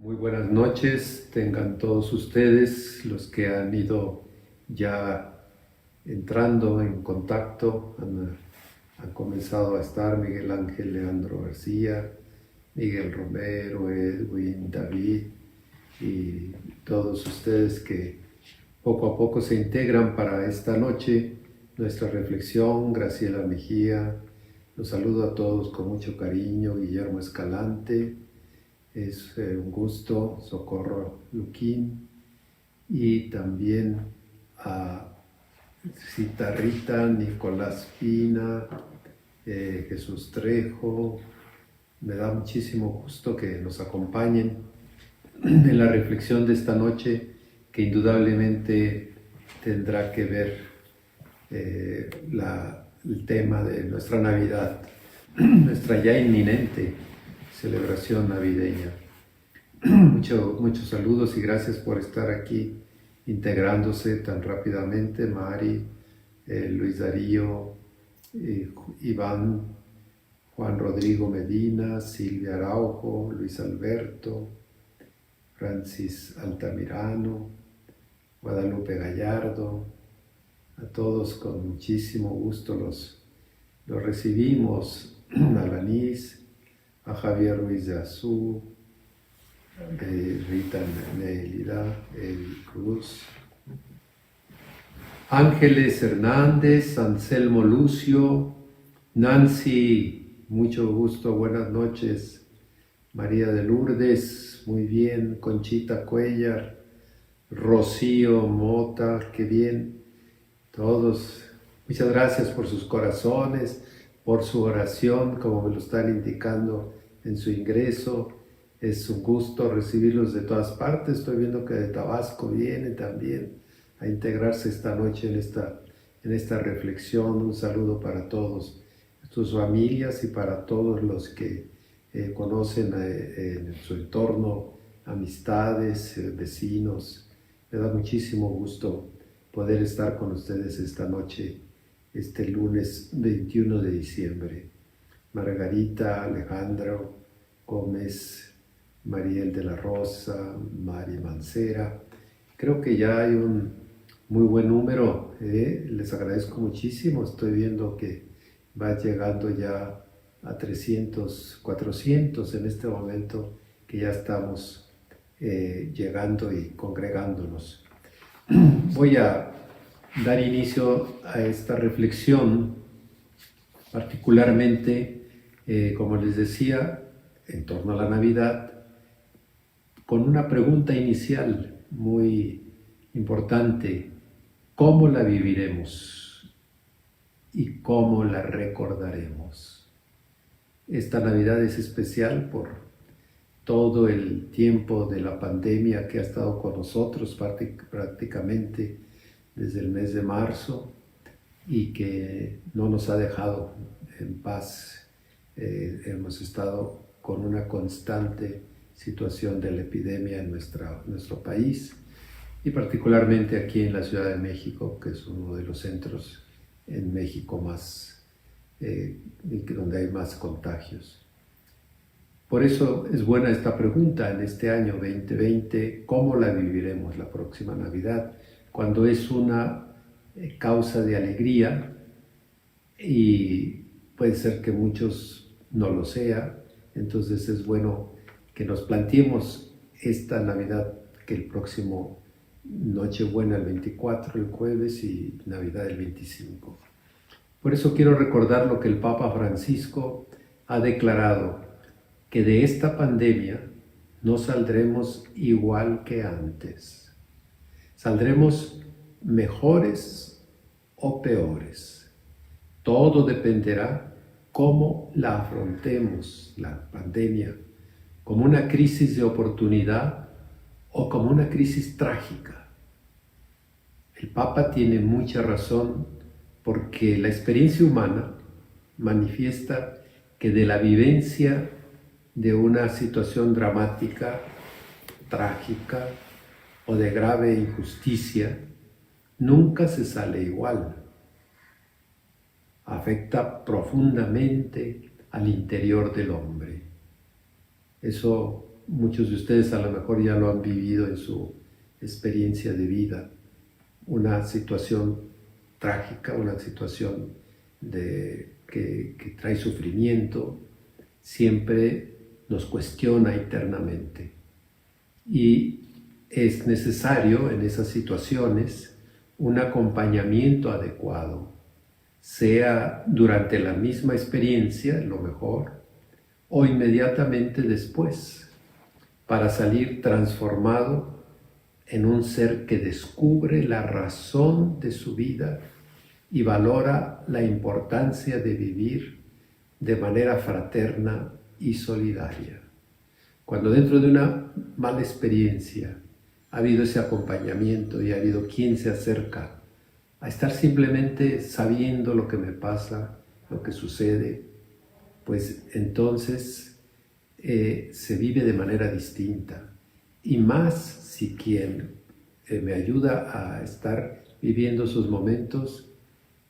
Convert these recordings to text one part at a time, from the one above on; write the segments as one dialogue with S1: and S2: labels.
S1: Muy buenas noches, tengan todos ustedes, los que han ido ya entrando en contacto, han comenzado a estar Miguel Ángel Leandro García, Miguel Romero, Edwin, David y todos ustedes que poco a poco se integran para esta noche, nuestra reflexión. Graciela Mejía, los saludo a todos con mucho cariño. Guillermo Escalante, es un gusto. Socorro Luquín, y también a Citarrita, Nicolás Pina, Jesús Trejo. Me da muchísimo gusto que nos acompañen en la reflexión de esta noche, que indudablemente tendrá que ver el tema de nuestra Navidad, nuestra ya inminente celebración navideña. Muchos saludos y gracias por estar aquí integrándose tan rápidamente. Mari, Luis Darío, Iván, Juan Rodrigo Medina, Silvia Araujo, Luis Alberto, Francis Altamirano, Guadalupe Gallardo. A todos con muchísimo gusto los recibimos. A Alanis, a Javier Ruiz de Azú, Rita Nelida, Eddie Cruz, Ángeles Hernández, Anselmo Lucio, Nancy, mucho gusto, buenas noches. María de Lourdes, muy bien. Conchita Cuellar, Rocío Mota, qué bien. Todos, muchas gracias por sus corazones, por su oración, como me lo están indicando en su ingreso. Es un gusto recibirlos de todas partes. Estoy viendo que de Tabasco viene también a integrarse esta noche en esta reflexión. Un saludo para todos sus familias y para todos los que conocen en su entorno, amistades, vecinos. Me da muchísimo gusto poder estar con ustedes esta noche, este lunes 21 de diciembre. Margarita, Alejandro Gómez, Mariel de la Rosa, Mari Mancera. Creo que ya hay un muy buen número, les agradezco muchísimo. Estoy viendo que va llegando ya a 300, 400 en este momento, que ya estamos llegando y congregándonos. Voy a dar inicio a esta reflexión, particularmente, como les decía, en torno a la Navidad, con una pregunta inicial muy importante: ¿cómo la viviremos y cómo la recordaremos? Esta Navidad es especial por todo el tiempo de la pandemia que ha estado con nosotros prácticamente desde el mes de marzo, y que no nos ha dejado en paz. Hemos estado con una constante situación de la epidemia en nuestro país, y particularmente aquí en la Ciudad de México, que es uno de los centros en México más, donde hay más contagios. Por eso es buena esta pregunta en este año 2020: ¿cómo la viviremos la próxima Navidad? Cuando es una causa de alegría, y puede ser que muchos no lo sea. Entonces es bueno que nos planteemos esta Navidad, que el próximo Nochebuena el 24, el jueves, y Navidad el 25. Por eso quiero recordar lo que el Papa Francisco ha declarado: que de esta pandemia no saldremos igual que antes. Saldremos mejores o peores. Todo dependerá cómo la afrontemos, la pandemia, como una crisis de oportunidad o como una crisis trágica. El Papa tiene mucha razón, porque la experiencia humana manifiesta que de la vivencia de una situación dramática, trágica o de grave injusticia, nunca se sale igual. Afecta profundamente al interior del hombre. Eso muchos de ustedes a lo mejor ya lo han vivido en su experiencia de vida, una situación trágica, una situación que trae sufrimiento, siempre nos cuestiona internamente. Y es necesario en esas situaciones un acompañamiento adecuado, sea durante la misma experiencia, lo mejor, o inmediatamente después, para salir transformado en un ser que descubre la razón de su vida y valora la importancia de vivir de manera fraterna y solidaria. Cuando dentro de una mala experiencia ha habido ese acompañamiento y ha habido quien se acerca a estar simplemente sabiendo lo que me pasa, lo que sucede, pues entonces se vive de manera distinta. Y más si quien me ayuda a estar viviendo esos momentos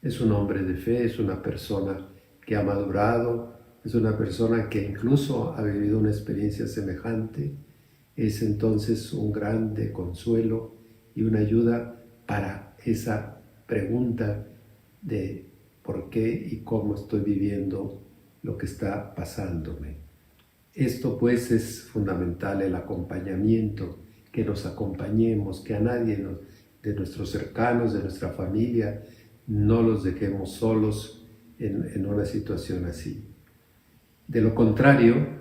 S1: es un hombre de fe, es una persona que ha madurado, es una persona que incluso ha vivido una experiencia semejante, es entonces un grande consuelo y una ayuda para esa pregunta de por qué y cómo estoy viviendo lo que está pasándome. Esto pues es fundamental, el acompañamiento, que nos acompañemos, que a nadie de nuestros cercanos, de nuestra familia, no los dejemos solos en una situación así. De lo contrario,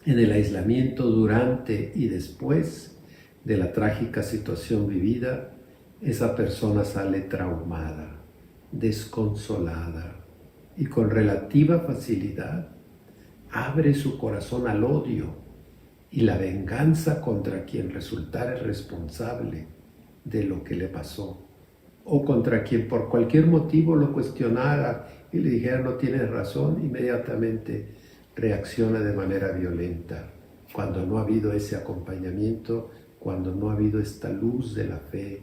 S1: en el aislamiento durante y después de la trágica situación vivida, esa persona sale traumada, desconsolada y con relativa facilidad abre su corazón al odio y la venganza contra quien resultare responsable de lo que le pasó, o contra quien por cualquier motivo lo cuestionara y le dijera no tienes razón, inmediatamente reacciona de manera violenta. Cuando no ha habido ese acompañamiento, cuando no ha habido esta luz de la fe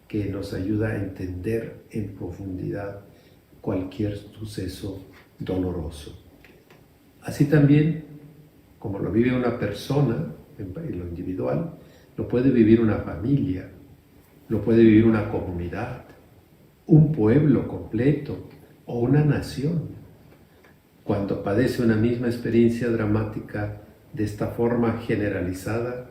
S1: que nos ayuda a entender en profundidad cualquier suceso doloroso. Así también, como lo vive una persona en lo individual, lo puede vivir una familia, lo puede vivir una comunidad, un pueblo completo o una nación. Cuando padece una misma experiencia dramática de esta forma generalizada,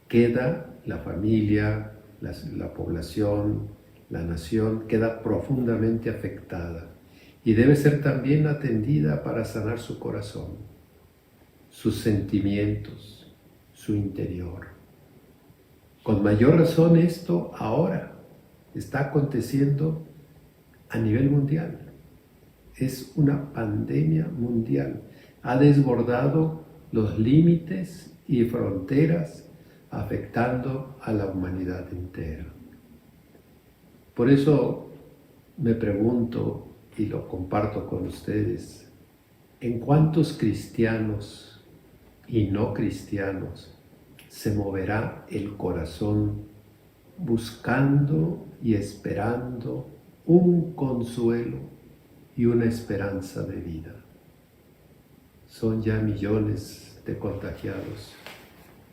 S1: queda la familia, la población, la nación, queda profundamente afectada y debe ser también atendida para sanar su corazón, sus sentimientos, su interior. Con mayor razón esto ahora está aconteciendo a nivel mundial. Es una pandemia mundial. Ha desbordado los límites y fronteras, afectando a la humanidad entera. Por eso me pregunto y lo comparto con ustedes, ¿en cuántos cristianos y no cristianos se moverá el corazón buscando y esperando un consuelo y una esperanza de vida? Son ya millones de contagiados,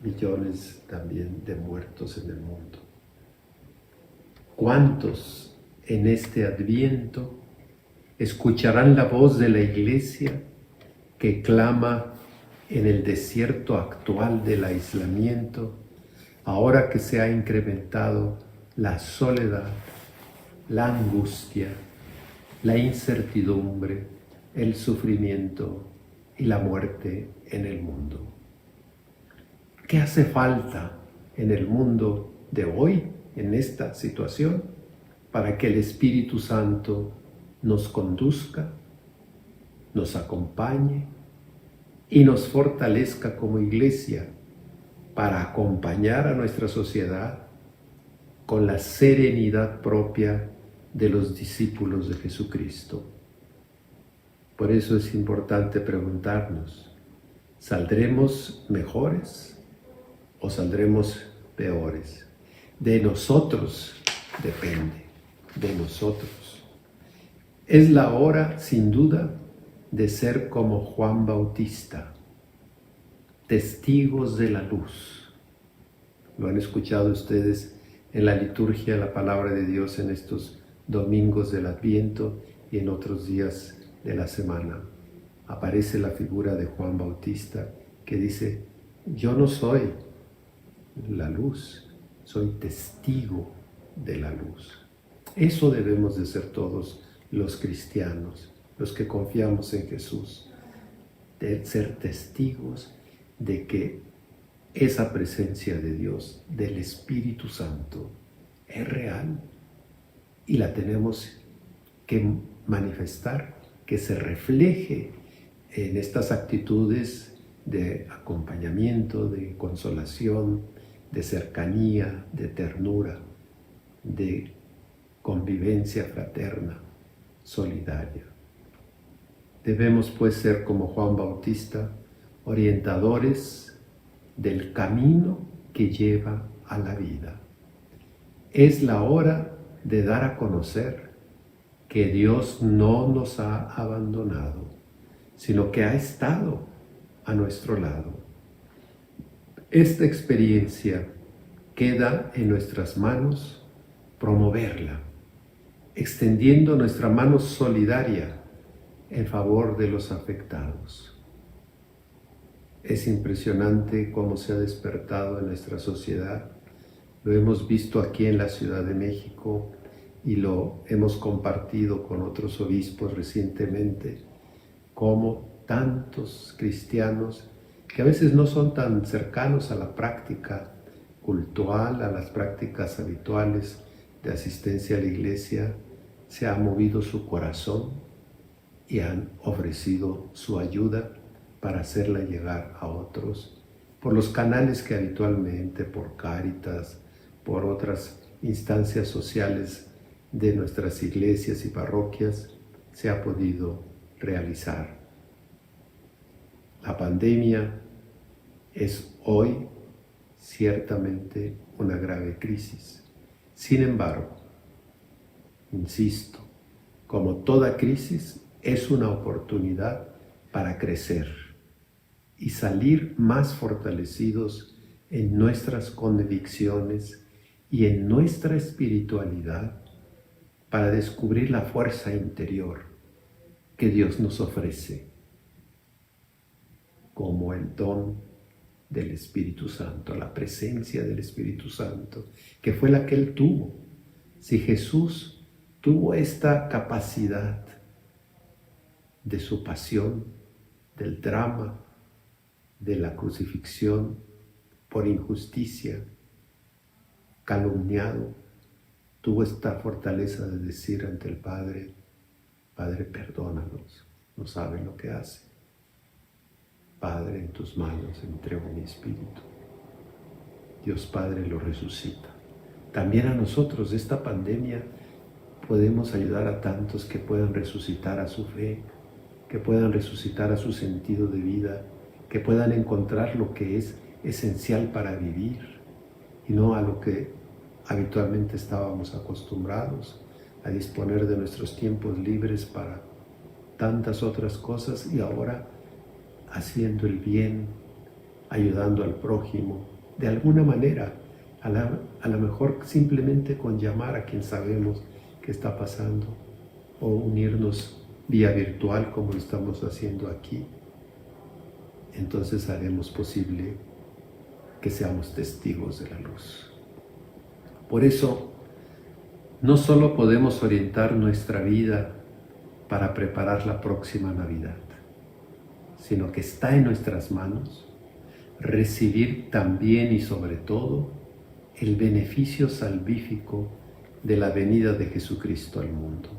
S1: millones también de muertos en el mundo. ¿Cuántos en este Adviento escucharán la voz de la Iglesia que clama en el desierto actual del aislamiento, ahora que se ha incrementado la soledad, la angustia, la incertidumbre, el sufrimiento y la muerte en el mundo? ¿Qué hace falta en el mundo de hoy, en esta situación, para que el Espíritu Santo nos conduzca, nos acompañe y nos fortalezca como iglesia para acompañar a nuestra sociedad con la serenidad propia de los discípulos de Jesucristo? Por eso es importante preguntarnos, ¿saldremos mejores o saldremos peores? De nosotros depende, de nosotros. Es la hora, sin duda, de ser como Juan Bautista, testigos de la luz. Lo han escuchado ustedes en la liturgia, la palabra de Dios en estos domingos del Adviento y en otros días de la semana. Aparece la figura de Juan Bautista que dice: yo no soy la luz, soy testigo de la luz. Eso debemos de ser todos los cristianos, los que confiamos en Jesús, de ser testigos de que esa presencia de Dios, del Espíritu Santo, es real y la tenemos que manifestar, que se refleje en estas actitudes de acompañamiento, de consolación, de cercanía, de ternura, de convivencia fraterna, solidaria. Debemos pues ser como Juan Bautista, orientadores del camino que lleva a la vida. Es la hora de dar a conocer que Dios no nos ha abandonado, sino que ha estado a nuestro lado. Esta experiencia queda en nuestras manos promoverla, extendiendo nuestra mano solidaria en favor de los afectados. Es impresionante cómo se ha despertado en nuestra sociedad. Lo hemos visto aquí en la Ciudad de México y lo hemos compartido con otros obispos recientemente, cómo tantos cristianos que a veces no son tan cercanos a la práctica cultural, a las prácticas habituales de asistencia a la iglesia, se ha movido su corazón y han ofrecido su ayuda para hacerla llegar a otros por los canales que habitualmente, por Cáritas, por otras instancias sociales de nuestras iglesias y parroquias, se ha podido realizar. La pandemia es hoy ciertamente una grave crisis. Sin embargo, insisto, como toda crisis, es una oportunidad para crecer y salir más fortalecidos en nuestras convicciones y en nuestra espiritualidad para descubrir la fuerza interior que Dios nos ofrece como el don del Espíritu Santo, la presencia del Espíritu Santo, que fue la que Él tuvo. Si Jesús tuvo esta capacidad de su pasión, del drama, de la crucifixión por injusticia, calumniado, tuvo esta fortaleza de decir ante el Padre: Padre, perdónanos, no saben lo que hacen. Padre, en tus manos entrego mi espíritu. Dios Padre lo resucita. También a nosotros de esta pandemia podemos ayudar a tantos que puedan resucitar a su fe, que puedan resucitar a su sentido de vida, que puedan encontrar lo que es esencial para vivir y no a lo que habitualmente estábamos acostumbrados, a disponer de nuestros tiempos libres para tantas otras cosas y ahora haciendo el bien, ayudando al prójimo, de alguna manera, a lo mejor simplemente con llamar a quien sabemos que está pasando o unirnos vía virtual como lo estamos haciendo aquí. Entonces haremos posible que seamos testigos de la luz. Por eso, no solo podemos orientar nuestra vida para preparar la próxima Navidad, sino que está en nuestras manos recibir también y sobre todo el beneficio salvífico de la venida de Jesucristo al mundo.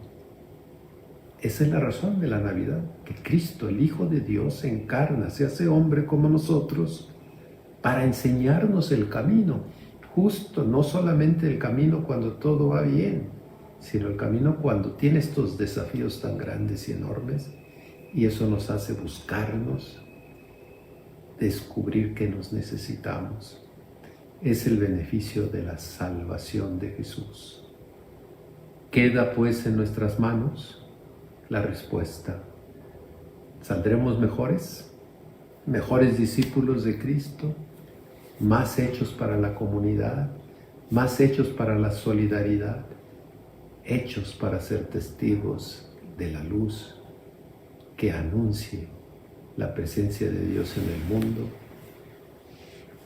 S1: Esa es la razón de la Navidad, que Cristo, el Hijo de Dios, se encarna, se hace hombre como nosotros para enseñarnos el camino, justo, no solamente el camino cuando todo va bien, sino el camino cuando tiene estos desafíos tan grandes y enormes, y eso nos hace buscarnos, descubrir que nos necesitamos. Es el beneficio de la salvación de Jesús. Queda pues en nuestras manos la respuesta. ¿Saldremos mejores? mejores discípulos de Cristo, más hechos para la comunidad, más hechos para la solidaridad, hechos para ser testigos de la luz que anuncie la presencia de Dios en el mundo,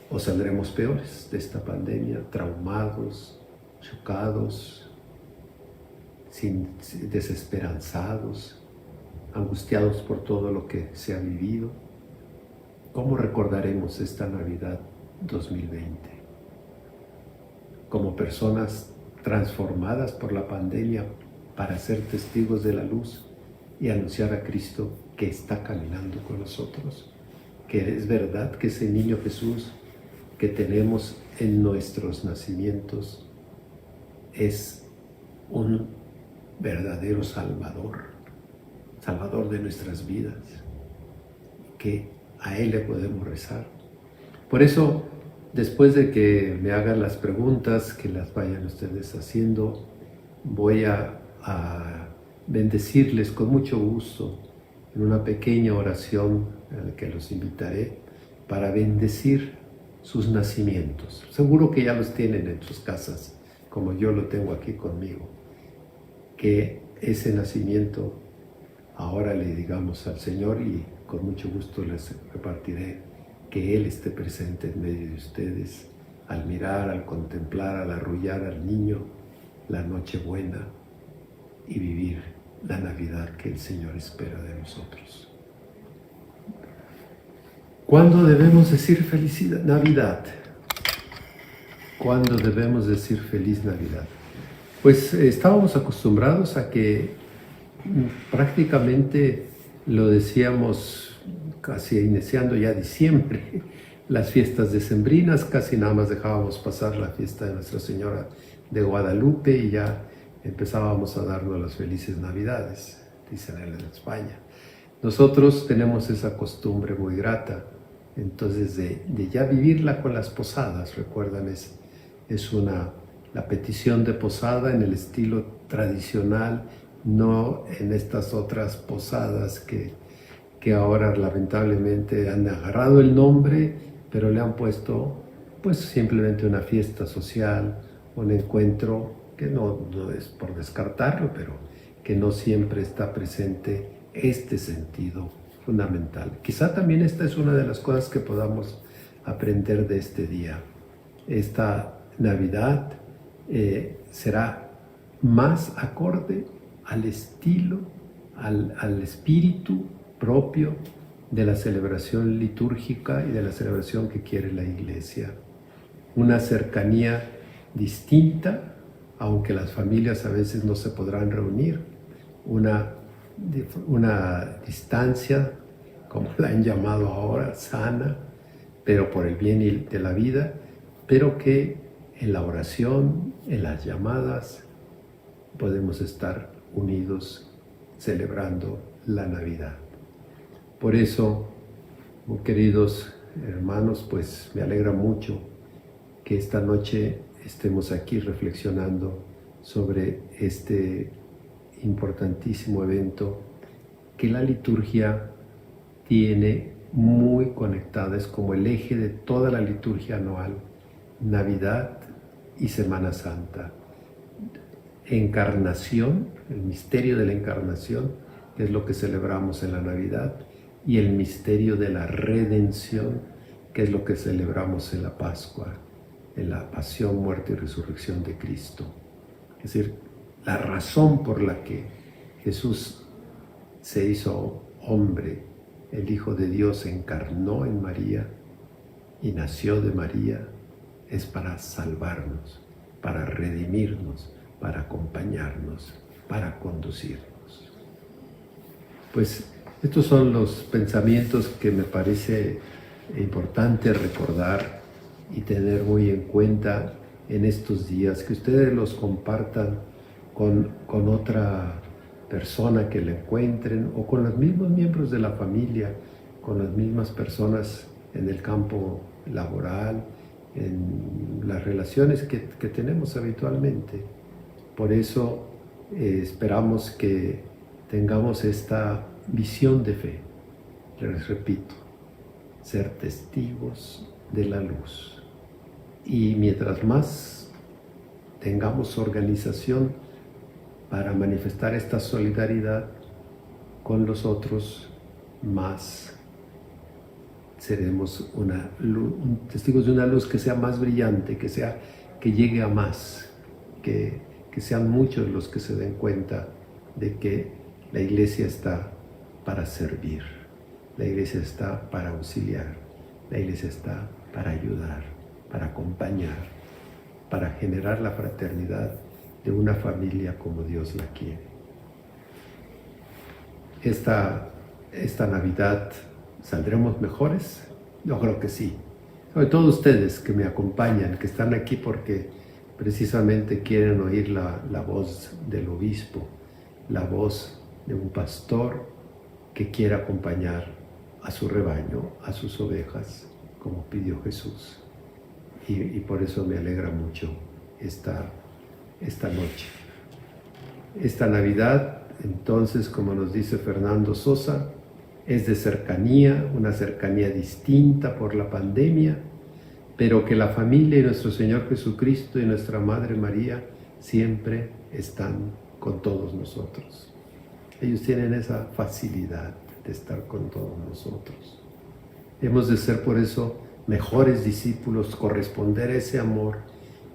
S1: o saldremos peores de esta pandemia, traumados, chocados, desesperanzados, angustiados por todo lo que se ha vivido. ¿Cómo recordaremos esta Navidad 2020? Como personas transformadas por la pandemia para ser testigos de la luz y anunciar a Cristo que está caminando con nosotros, que es verdad que ese niño Jesús que tenemos en nuestros nacimientos es un verdadero Salvador de nuestras vidas, que a Él le podemos rezar. Por eso, después de que me hagan las preguntas, que las vayan ustedes haciendo, voy a bendecirles con mucho gusto en una pequeña oración en la que los invitaré para bendecir sus nacimientos. Seguro que ya los tienen en sus casas, como yo lo tengo aquí conmigo. Que ese nacimiento ahora le digamos al Señor, y con mucho gusto les repartiré, que Él esté presente en medio de ustedes, al mirar, al contemplar, al arrullar al niño la Nochebuena y vivir la Navidad que el Señor espera de nosotros. ¿Cuándo debemos decir feliz Navidad? ¿Cuándo debemos decir feliz Navidad? Pues estábamos acostumbrados a que prácticamente lo decíamos casi iniciando ya diciembre, las fiestas decembrinas, casi nada más dejábamos pasar la fiesta de Nuestra Señora de Guadalupe y ya empezábamos a darnos las felices Navidades, dicen en España. Nosotros tenemos esa costumbre muy grata, entonces de ya vivirla con las posadas. Recuerdan, es la petición de posada en el estilo tradicional, no en estas otras posadas que ahora lamentablemente han agarrado el nombre, pero le han puesto pues simplemente una fiesta social, un encuentro que no es por descartarlo, pero que no siempre está presente este sentido fundamental. Quizá también esta es una de las cosas que podamos aprender de este día. Esta Navidad será más acorde al estilo, al espíritu propio de la celebración litúrgica y de la celebración que quiere la Iglesia. Una cercanía distinta, aunque las familias a veces no se podrán reunir, una distancia, como la han llamado ahora, sana, pero por el bien de la vida, pero que en la oración, en las llamadas, podemos estar unidos celebrando la Navidad. Por eso, queridos hermanos, pues me alegra mucho que esta noche estemos aquí reflexionando sobre este importantísimo evento que la liturgia tiene muy conectada, es como el eje de toda la liturgia anual, Navidad y Semana Santa. Encarnación, el misterio de la encarnación, que es lo que celebramos en la Navidad, y el misterio de la redención, que es lo que celebramos en la Pascua, en la pasión, muerte y resurrección de Cristo. Es decir, la razón por la que Jesús se hizo hombre, el Hijo de Dios se encarnó en María y nació de María, es para salvarnos, para redimirnos, para acompañarnos, para conducirnos. Pues estos son los pensamientos que me parece importante recordar y tener muy en cuenta en estos días, que ustedes los compartan con otra persona que le encuentren o con los mismos miembros de la familia, con las mismas personas en el campo laboral, en las relaciones que tenemos habitualmente. Por eso esperamos que tengamos esta visión de fe. Les repito, ser testigos de la luz. Y mientras más tengamos organización para manifestar esta solidaridad con los otros, más seremos testigos de una luz que sea más brillante, que llegue a más, que sean muchos los que se den cuenta de que la Iglesia está para servir, la Iglesia está para auxiliar, la Iglesia está para ayudar, para acompañar, para generar la fraternidad de una familia como Dios la quiere. Esta Navidad, ¿saldremos mejores? Yo creo que sí. Sobre todo ustedes que me acompañan, que están aquí porque precisamente quieren oír la voz del obispo, la voz de un pastor que quiere acompañar a su rebaño, a sus ovejas, como pidió Jesús. Y por eso me alegra mucho esta noche. Esta Navidad, entonces, como nos dice Fernando Sosa, es de cercanía, una cercanía distinta por la pandemia, pero que la familia y nuestro Señor Jesucristo y nuestra Madre María siempre están con todos nosotros. Ellos tienen esa facilidad de estar con todos nosotros. Hemos de ser por eso mejores discípulos, corresponder a ese amor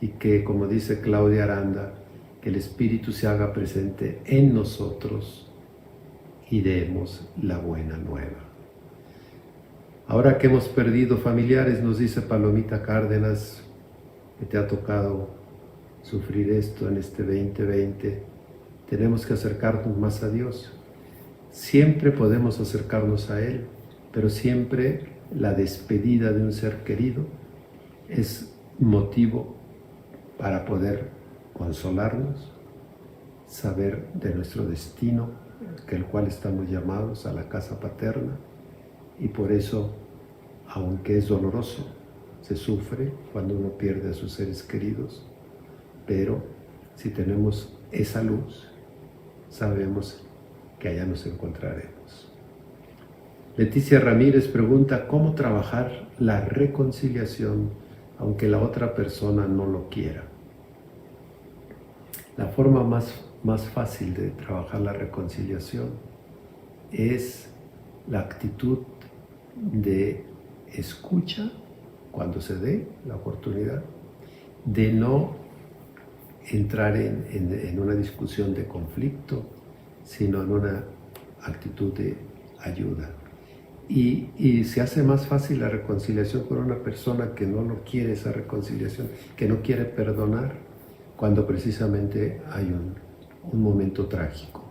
S1: y que, como dice Claudia Aranda, que el Espíritu se haga presente en nosotros y demos la buena nueva. Ahora que hemos perdido familiares, nos dice Palomita Cárdenas, que te ha tocado sufrir esto en este 2020, tenemos que acercarnos más a Dios. Siempre podemos acercarnos a Él, pero siempre la despedida de un ser querido es motivo para poder consolarnos, saber de nuestro destino, que el cual estamos llamados a la casa paterna, y por eso, aunque es doloroso, se sufre cuando uno pierde a sus seres queridos, pero si tenemos esa luz, sabemos que allá nos encontraremos. Leticia Ramírez pregunta, ¿cómo trabajar la reconciliación aunque la otra persona no lo quiera? La forma más fácil de trabajar la reconciliación es la actitud de escucha cuando se dé la oportunidad, de no entrar en una discusión de conflicto, sino en una actitud de ayuda. Y se hace más fácil la reconciliación con una persona que no lo quiere esa reconciliación, que no quiere perdonar, cuando precisamente hay un momento trágico.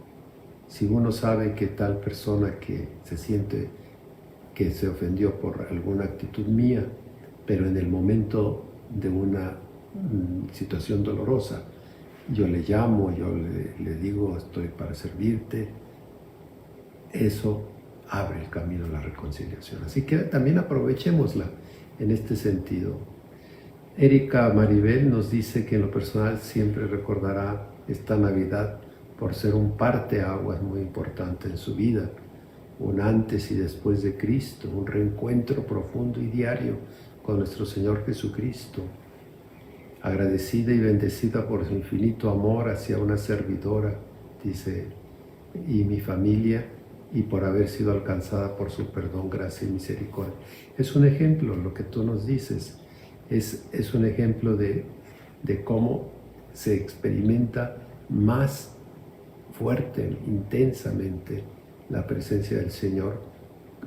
S1: Si uno sabe que tal persona que se siente que se ofendió por alguna actitud mía, pero en el momento de una situación dolorosa, yo le llamo, yo le digo, estoy para servirte, eso abre el camino a la reconciliación. Así que también aprovechémosla en este sentido. Erika Maribel nos dice que en lo personal siempre recordará esta Navidad por ser un parteaguas muy importante en su vida, un antes y después de Cristo, un reencuentro profundo y diario con nuestro Señor Jesucristo. Agradecida y bendecida por su infinito amor hacia una servidora, dice, y mi familia, y por haber sido alcanzada por su perdón, gracia y misericordia. Es un ejemplo, lo que tú nos dices, es un ejemplo de cómo se experimenta más fuerte, intensamente, la presencia del Señor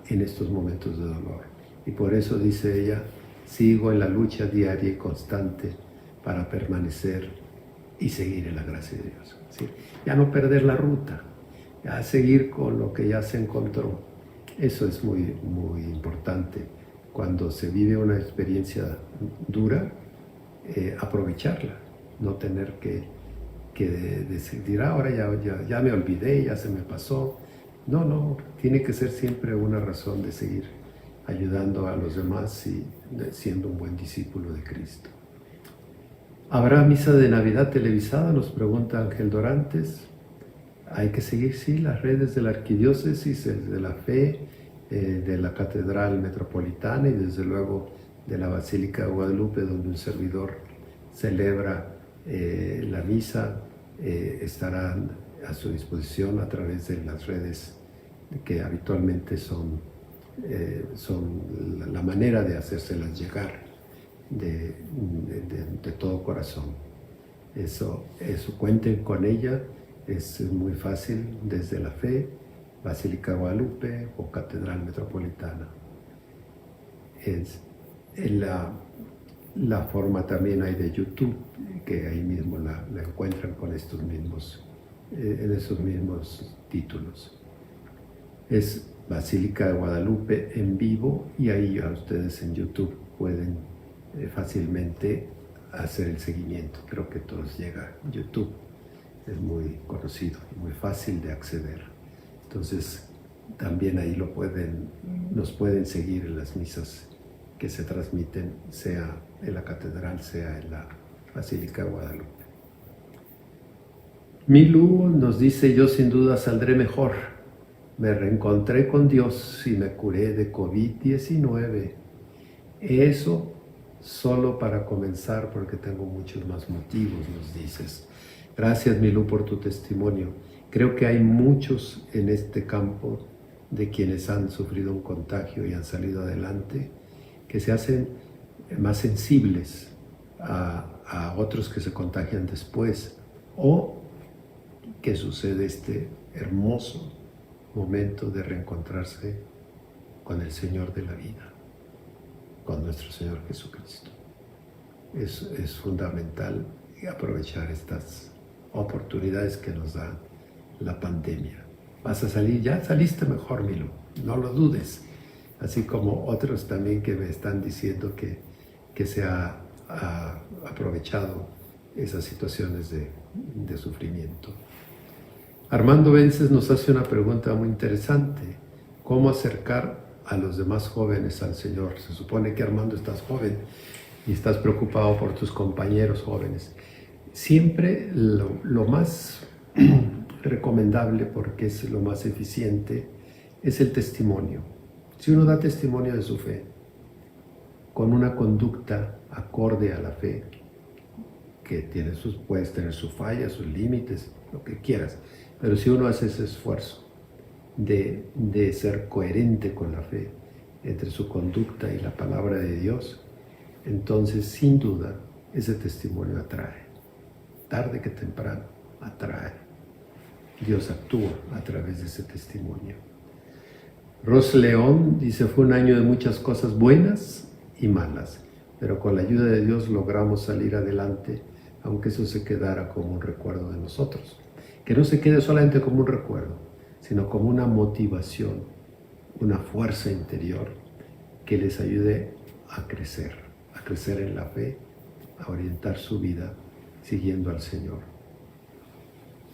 S1: en estos momentos de dolor. Y por eso, dice ella, sigo en la lucha diaria y constante para permanecer y seguir en la gracia de Dios. ¿Sí? Ya no perder la ruta, ya seguir con lo que ya se encontró. Eso es muy, muy importante. Cuando se vive una experiencia dura, aprovecharla, no tener que decidir, ahora ya me olvidé, ya se me pasó. No, tiene que ser siempre una razón de seguir ayudando a los demás y siendo un buen discípulo de Cristo. ¿Habrá misa de Navidad televisada?, nos pregunta Ángel Dorantes. Hay que seguir, sí, las redes de la Arquidiócesis, de la Fe, de la Catedral Metropolitana y desde luego de la Basílica de Guadalupe, donde un servidor celebra la misa, estarán a su disposición a través de las redes que habitualmente son la manera de hacérselas llegar de todo corazón. Eso, cuenten con ella, es muy fácil desde la fe, Basílica Guadalupe o Catedral Metropolitana. La forma también hay de YouTube, que ahí mismo la encuentran con estos mismos, en esos mismos títulos. Es Basílica de Guadalupe en vivo y ahí ya ustedes en YouTube pueden fácilmente hacer el seguimiento. Creo que todos llega a YouTube, es muy conocido y muy fácil de acceder. Entonces también ahí nos pueden seguir en las misas que se transmiten, sea en la catedral, sea en la Basílica de Guadalupe. Milu nos dice: yo sin duda saldré mejor. Me reencontré con Dios y me curé de COVID-19. Eso solo para comenzar, porque tengo muchos más motivos, nos dices. Gracias, Milu, por tu testimonio. Creo que hay muchos en este campo de quienes han sufrido un contagio y han salido adelante, que se hacen más sensibles a otros que se contagian después, o que sucede este hermoso momento de reencontrarse con el Señor de la vida, con nuestro Señor Jesucristo. Es fundamental aprovechar estas oportunidades que nos da la pandemia. Vas a salir, ya saliste mejor, Milu, no lo dudes. Así como otros también que me están diciendo que se ha aprovechado esas situaciones de sufrimiento. Armando Vences nos hace una pregunta muy interesante: ¿cómo acercar a los demás jóvenes al Señor? Se supone que, Armando, estás joven y estás preocupado por tus compañeros jóvenes. Siempre lo más recomendable, porque es lo más eficiente, es el testimonio. Si uno da testimonio de su fe, con una conducta acorde a la fe, que puedes tener sus fallas, sus límites, lo que quieras, pero si uno hace ese esfuerzo de ser coherente con la fe, entre su conducta y la palabra de Dios, entonces sin duda ese testimonio atrae. Tarde que temprano atrae. Dios actúa a través de ese testimonio. Ros León dice: fue un año de muchas cosas buenas y malas, pero con la ayuda de Dios logramos salir adelante, aunque eso se quedara como un recuerdo de nosotros. Que no se quede solamente como un recuerdo, sino como una motivación, una fuerza interior que les ayude a crecer en la fe, a orientar su vida siguiendo al Señor.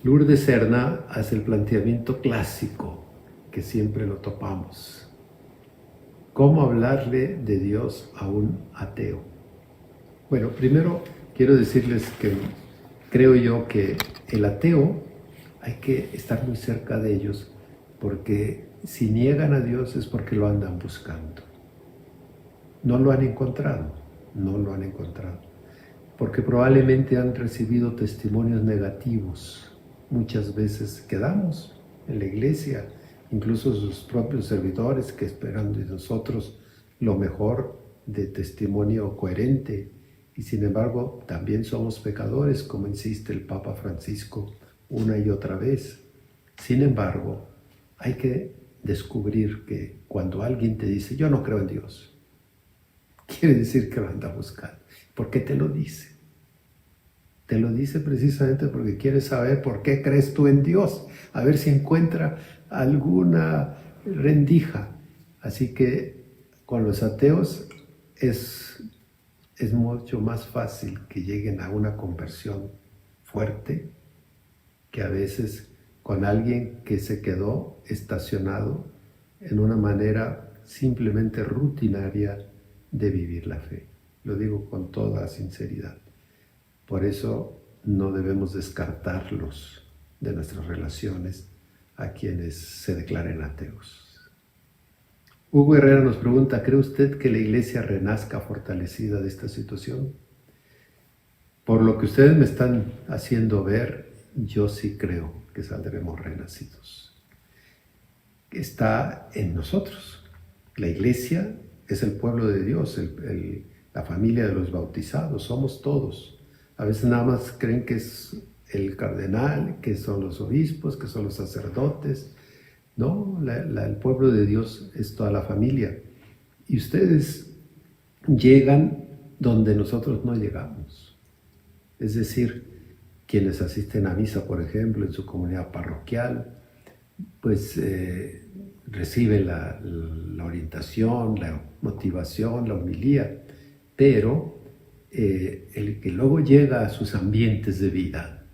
S1: Lourdes Serna hace el planteamiento clásico, que siempre lo topamos: ¿cómo hablarle de Dios a un ateo? Bueno, primero quiero decirles que creo yo que el ateo hay que estar muy cerca de ellos, porque si niegan a Dios es porque lo andan buscando. No lo han encontrado, porque probablemente han recibido testimonios negativos. Muchas veces quedamos en la iglesia, incluso sus propios servidores, que esperan de nosotros lo mejor, de testimonio coherente, y sin embargo también somos pecadores, como insiste el Papa Francisco una y otra vez. Sin embargo, hay que descubrir que cuando alguien te dice: yo no creo en Dios, quiere decir que lo anda buscando. ¿Por qué te lo dice? Te lo dice precisamente porque quiere saber por qué crees tú en Dios, a ver si encuentra alguna rendija. Así que con los ateos es mucho más fácil que lleguen a una conversión fuerte que a veces con alguien que se quedó estacionado en una manera simplemente rutinaria de vivir la fe. Lo digo con toda sinceridad. Por eso no debemos descartarlos de nuestras relaciones a quienes se declaren ateos. Hugo Herrera nos pregunta, ¿cree usted que la iglesia renazca fortalecida de esta situación? Por lo que ustedes me están haciendo ver, yo sí creo que saldremos renacidos. Está en nosotros. La iglesia es el pueblo de Dios, la familia de los bautizados, somos todos. A veces nada más creen que es el cardenal, que son los obispos, que son los sacerdotes. No, el pueblo de Dios es toda la familia. Y ustedes llegan donde nosotros no llegamos. Es decir, quienes asisten a misa, por ejemplo, en su comunidad parroquial, pues reciben la orientación, la motivación, la homilía, pero el que luego llega a sus ambientes de vida,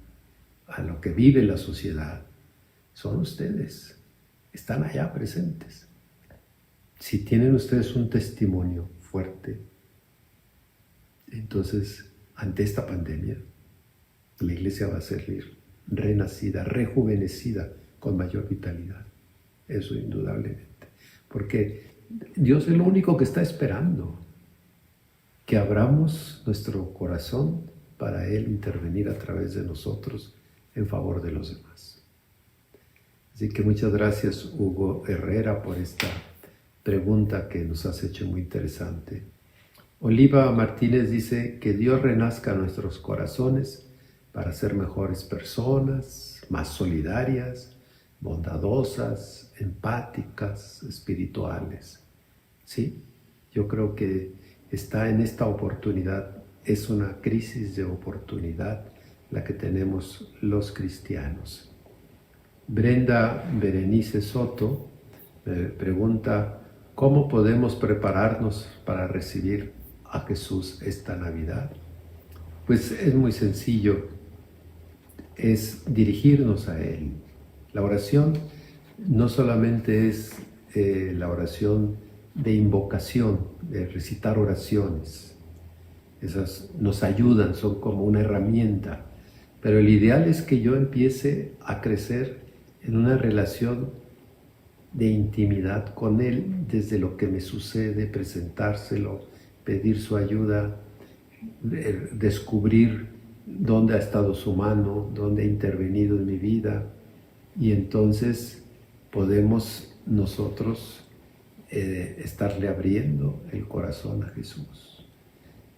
S1: a lo que vive la sociedad, son ustedes, están allá presentes. Si tienen ustedes un testimonio fuerte, entonces ante esta pandemia, la iglesia va a salir renacida, rejuvenecida, con mayor vitalidad. Eso indudablemente. Porque Dios es lo único que está esperando, que abramos nuestro corazón para Él intervenir a través de nosotros en favor de los demás. Así que muchas gracias, Hugo Herrera, por esta pregunta que nos has hecho muy interesante. Oliva Martínez dice que Dios renazca en nuestros corazones para ser mejores personas, más solidarias, bondadosas, empáticas, espirituales. ¿Sí? Yo creo que está en esta oportunidad, es una crisis de oportunidad la que tenemos los cristianos. Brenda Berenice Soto pregunta, ¿cómo podemos prepararnos para recibir a Jesús esta Navidad? Pues es muy sencillo, es dirigirnos a Él. La oración no solamente es la oración de invocación, de recitar oraciones. Esas nos ayudan, son como una herramienta. Pero el ideal es que yo empiece a crecer en una relación de intimidad con Él, desde lo que me sucede, presentárselo, pedir su ayuda, descubrir dónde ha estado su mano, dónde ha intervenido en mi vida, y entonces podemos nosotros estarle abriendo el corazón a Jesús.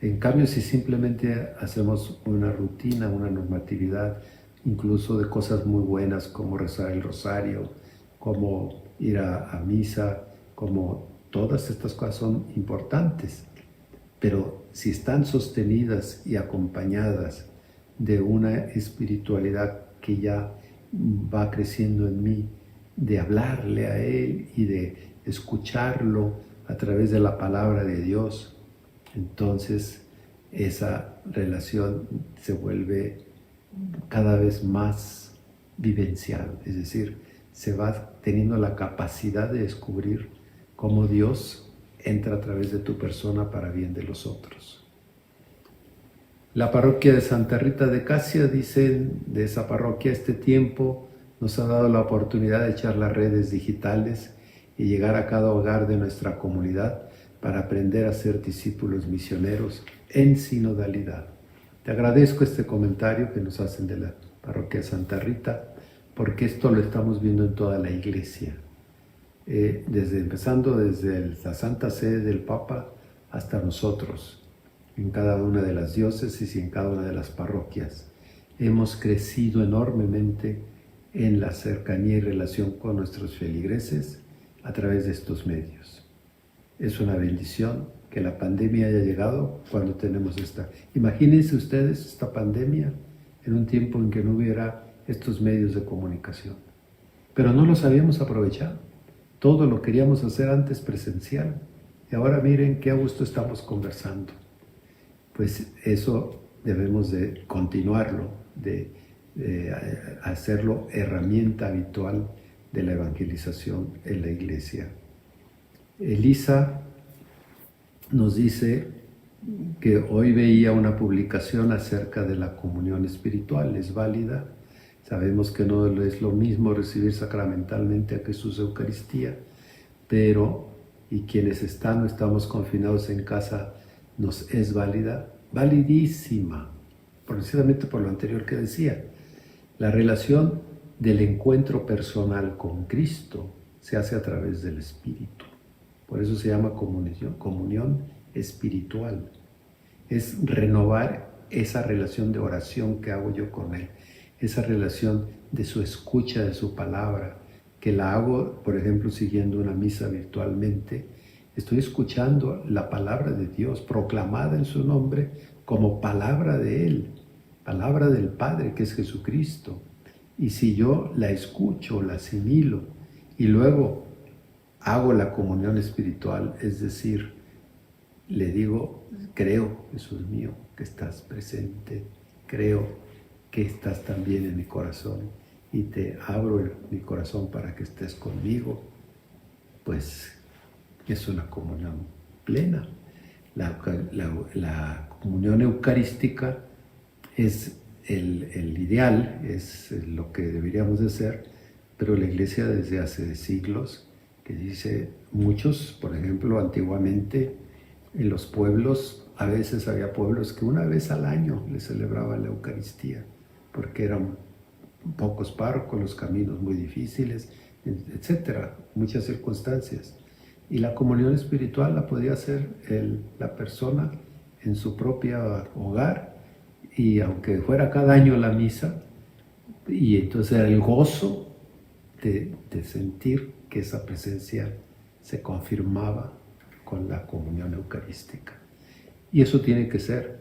S1: En cambio, si simplemente hacemos una rutina, una normatividad, incluso de cosas muy buenas como rezar el rosario, como ir a misa, como todas estas cosas son importantes, pero si están sostenidas y acompañadas de una espiritualidad que ya va creciendo en mí, de hablarle a Él y de escucharlo a través de la palabra de Dios, entonces esa relación se vuelve cada vez más vivencial, es decir, se va teniendo la capacidad de descubrir cómo Dios entra a través de tu persona para bien de los otros. La parroquia de Santa Rita de Casia, dicen de esa parroquia, este tiempo nos ha dado la oportunidad de echar las redes digitales y llegar a cada hogar de nuestra comunidad para aprender a ser discípulos misioneros en sinodalidad. Te agradezco este comentario que nos hacen de la parroquia de Santa Rita, porque esto lo estamos viendo en toda la iglesia, empezando desde la Santa Sede del Papa hasta nosotros, en cada una de las diócesis y en cada una de las parroquias. Hemos crecido enormemente en la cercanía y relación con nuestros feligreses a través de estos medios. Es una bendición que la pandemia haya llegado cuando tenemos esta. Imagínense ustedes esta pandemia en un tiempo en que no hubiera estos medios de comunicación. Pero no los habíamos aprovechado. Todo lo queríamos hacer antes presencial. Y ahora miren qué a gusto estamos conversando. Pues eso debemos de continuarlo, de hacerlo herramienta habitual de la evangelización en la iglesia. Elisa nos dice que hoy veía una publicación acerca de la comunión espiritual. ¿Es válida? Sabemos que no es lo mismo recibir sacramentalmente a Jesús Eucaristía, pero y quienes están o estamos confinados en casa nos es válida, validísima, precisamente por lo anterior que decía. La relación del encuentro personal con Cristo se hace a través del Espíritu. Por eso se llama comunión espiritual. Es renovar esa relación de oración que hago yo con Él, esa relación de su escucha de su palabra, que la hago, por ejemplo, siguiendo una misa virtualmente. Estoy escuchando la palabra de Dios proclamada en su nombre como palabra de Él, palabra del Padre, que es Jesucristo. Y si yo la escucho, la asimilo y luego hago la comunión espiritual, es decir, le digo, creo, Jesús mío, que estás presente, creo que estás también en mi corazón y te abro mi corazón para que estés conmigo, pues es una comunión plena. La comunión eucarística es el ideal, es lo que deberíamos de hacer, pero la Iglesia desde hace siglos, que dice muchos, por ejemplo, antiguamente en los pueblos, a veces había pueblos que una vez al año le celebraban la Eucaristía, porque eran pocos párrocos, los caminos muy difíciles, etcétera, muchas circunstancias. Y la comunión espiritual la podía hacer la persona en su propio hogar, y aunque fuera cada año la misa, y entonces era el gozo de sentir que esa presencia se confirmaba con la comunión eucarística. Y eso tiene que ser,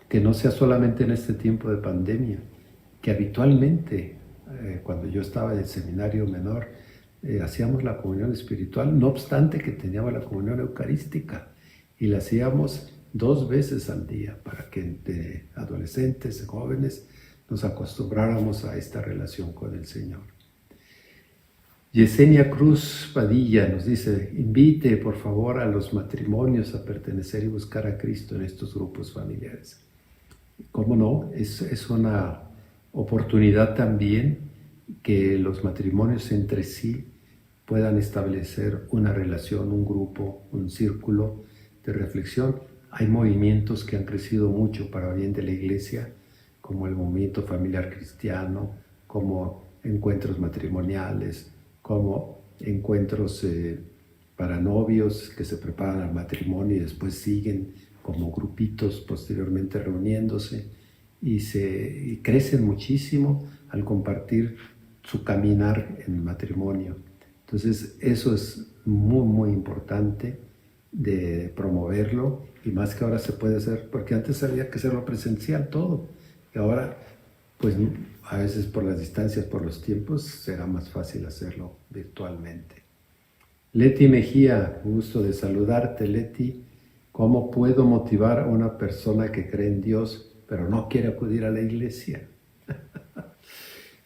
S1: que no sea solamente en este tiempo de pandemia, que habitualmente, cuando yo estaba en el seminario menor, hacíamos la comunión espiritual, no obstante que teníamos la comunión eucarística, y la hacíamos 2 veces al día, para que entre adolescentes, jóvenes, nos acostumbráramos a esta relación con el Señor. Yesenia Cruz Padilla nos dice, invite por favor a los matrimonios a pertenecer y buscar a Cristo en estos grupos familiares. ¿Cómo no? Es una oportunidad también que los matrimonios entre sí puedan establecer una relación, un grupo, un círculo de reflexión. Hay movimientos que han crecido mucho para bien de la Iglesia, como el movimiento familiar cristiano, como encuentros matrimoniales, como encuentros para novios que se preparan al matrimonio y después siguen como grupitos posteriormente reuniéndose y crecen muchísimo al compartir su caminar en el matrimonio. Entonces eso es muy, muy importante de promoverlo, y más que ahora se puede hacer, porque antes había que hacerlo presencial todo, y ahora pues a veces por las distancias, por los tiempos, será más fácil hacerlo virtualmente. Leti Mejía, gusto de saludarte, Leti. ¿Cómo puedo motivar a una persona que cree en Dios, pero no quiere acudir a la iglesia?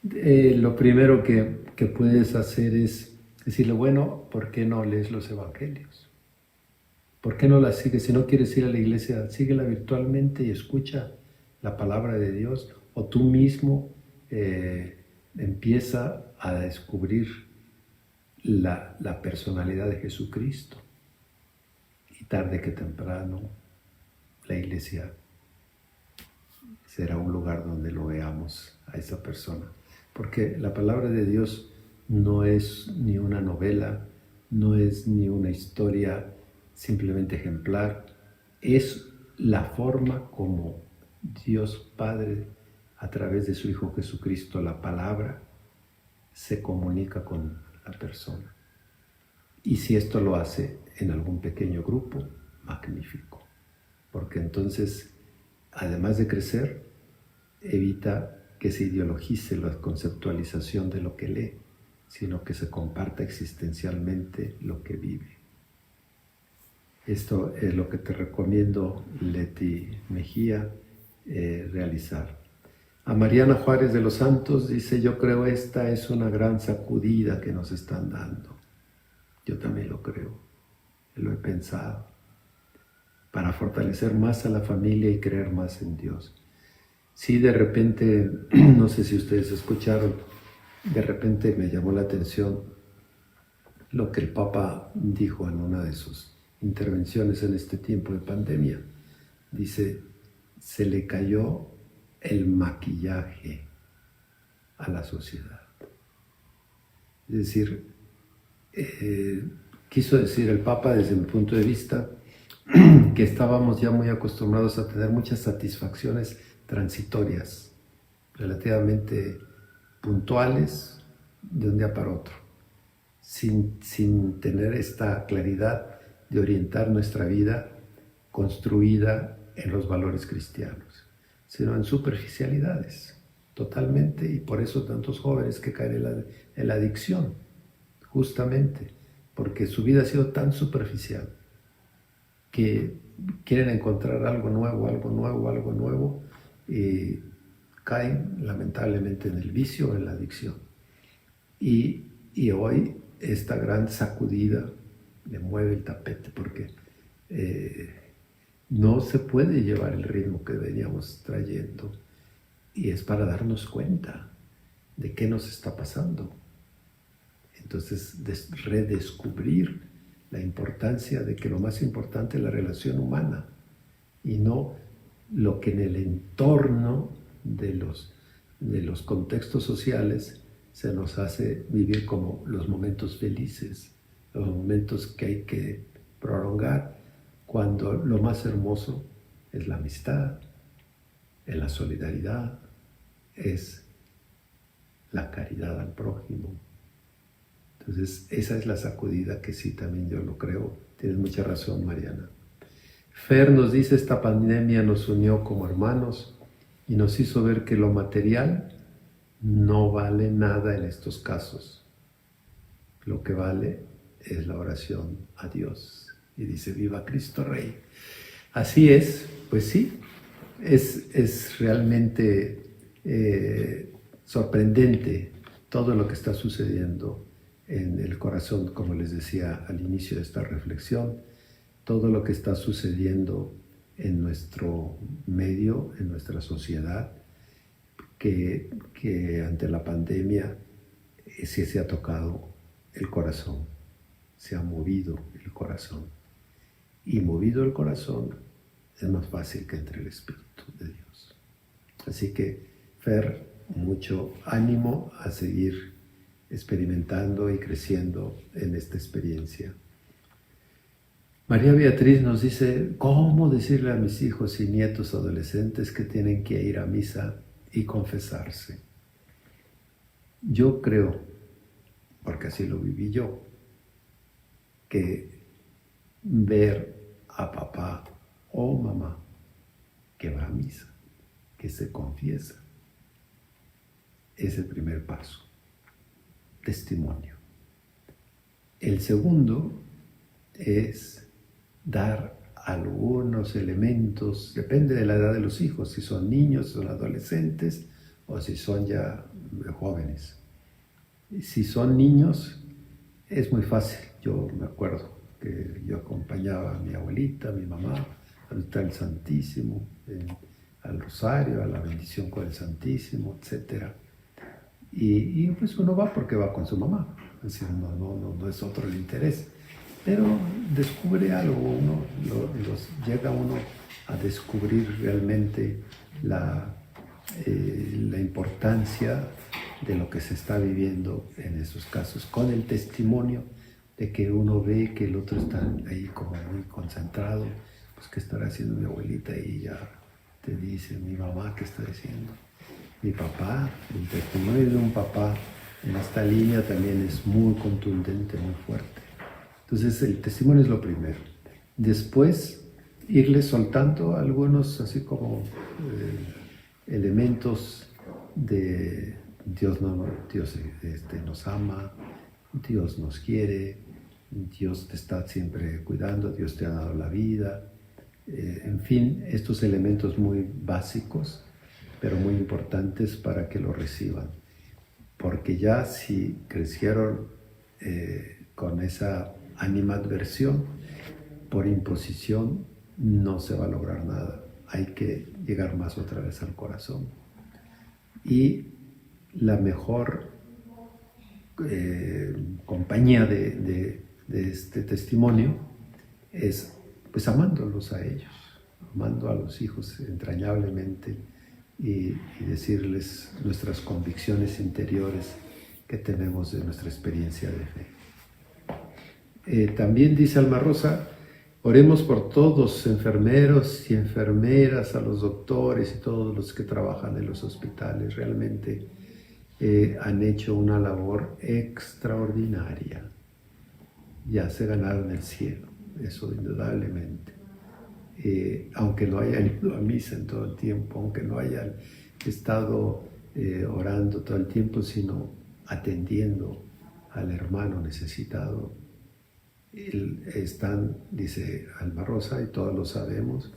S1: Lo primero que puedes hacer es decirle, bueno, ¿por qué no lees los evangelios? ¿Por qué no la sigues? Si no quieres ir a la iglesia, síguela virtualmente y escucha la palabra de Dios, o tú mismo empieza a descubrir la personalidad de Jesucristo, y tarde que temprano la iglesia será un lugar donde lo veamos a esa persona, porque la palabra de Dios no es ni una novela, no es ni una historia simplemente ejemplar, es la forma como Dios Padre, a través de su Hijo Jesucristo, la palabra, se comunica con la persona. Y si esto lo hace en algún pequeño grupo, magnífico, porque entonces, además de crecer, evita que se ideologice la conceptualización de lo que lee, sino que se comparta existencialmente lo que vive. Esto es lo que te recomiendo, Leti Mejía, realizar. A Mariana Juárez de los Santos dice, yo creo esta es una gran sacudida que nos están dando. Yo también lo creo, lo he pensado, para fortalecer más a la familia y creer más en Dios. Sí, de repente, no sé si ustedes escucharon, de repente me llamó la atención lo que el Papa dijo en una de sus intervenciones en este tiempo de pandemia. Dice, se le cayó el maquillaje a la sociedad. Es decir, quiso decir el Papa, desde mi punto de vista, que estábamos ya muy acostumbrados a tener muchas satisfacciones transitorias, relativamente puntuales, de un día para otro, sin tener esta claridad de orientar nuestra vida construida en los valores cristianos, sino en superficialidades, totalmente, y por eso tantos jóvenes que caen en la adicción, justamente, porque su vida ha sido tan superficial que quieren encontrar algo nuevo, y caen lamentablemente en el vicio o en la adicción. Y hoy esta gran sacudida le mueve el tapete porque no se puede llevar el ritmo que veníamos trayendo, y es para darnos cuenta de qué nos está pasando. Entonces, redescubrir la importancia de que lo más importante es la relación humana y no lo que en el entorno de los contextos sociales se nos hace vivir como los momentos felices, los momentos que hay que prolongar, cuando lo más hermoso es la amistad, es la solidaridad, es la caridad al prójimo. Entonces, esa es la sacudida que sí, también yo lo creo. Tienes mucha razón, Mariana. Fer nos dice, esta pandemia nos unió como hermanos y nos hizo ver que lo material no vale nada en estos casos. Lo que vale es la oración a Dios. Y dice, viva Cristo Rey. Así es, pues sí, es realmente sorprendente todo lo que está sucediendo en el corazón, como les decía al inicio de esta reflexión, todo lo que está sucediendo en nuestro medio, en nuestra sociedad, que ante la pandemia sí se ha tocado el corazón, se ha movido el corazón. Y movido el corazón es más fácil que entre el Espíritu de Dios. Así que, Fer, mucho ánimo a seguir experimentando y creciendo en esta experiencia. María Beatriz nos dice, ¿cómo decirle a mis hijos y nietos adolescentes que tienen que ir a misa y confesarse? Yo creo, porque así lo viví yo, que ver a papá o mamá que va a misa, que se confiesa, es el primer paso. Testimonio. El segundo es dar algunos elementos, depende de la edad de los hijos, si son niños, si son adolescentes o si son ya jóvenes. Si son niños, es muy fácil. Yo me acuerdo que yo acompañaba a mi abuelita, a mi mamá, al Santísimo, al Rosario, a la bendición con el Santísimo, etc. Y pues uno va porque va con su mamá, es decir, no es otro el interés, pero descubre algo, llega uno a descubrir realmente la importancia de lo que se está viviendo en esos casos, con el testimonio de que uno ve que el otro está ahí como muy concentrado, pues qué estará haciendo mi abuelita, y ya te dice mi mamá qué está diciendo. Mi papá, el testimonio de un papá en esta línea también es muy contundente, muy fuerte. Entonces el testimonio es lo primero. Después irle soltando algunos así como elementos de Dios nos ama, Dios nos quiere, Dios te está siempre cuidando, Dios te ha dado la vida. En fin, estos elementos muy básicos, pero muy importantes para que lo reciban. Porque ya si crecieron con esa animadversión, por imposición no se va a lograr nada. Hay que llegar más otra vez al corazón. Y la mejor compañía de este testimonio es pues amándolos a ellos, amando a los hijos entrañablemente y decirles nuestras convicciones interiores que tenemos de nuestra experiencia de fe. También dice Alma Rosa, oremos por todos, enfermeros y enfermeras, a los doctores y todos los que trabajan en los hospitales. Realmente han hecho una labor extraordinaria. Ya se ganaron el cielo, eso indudablemente. Aunque no hayan ido a misa en todo el tiempo, aunque no hayan estado orando todo el tiempo, sino atendiendo al hermano necesitado. Están, dice Alma Rosa, y todos lo sabemos,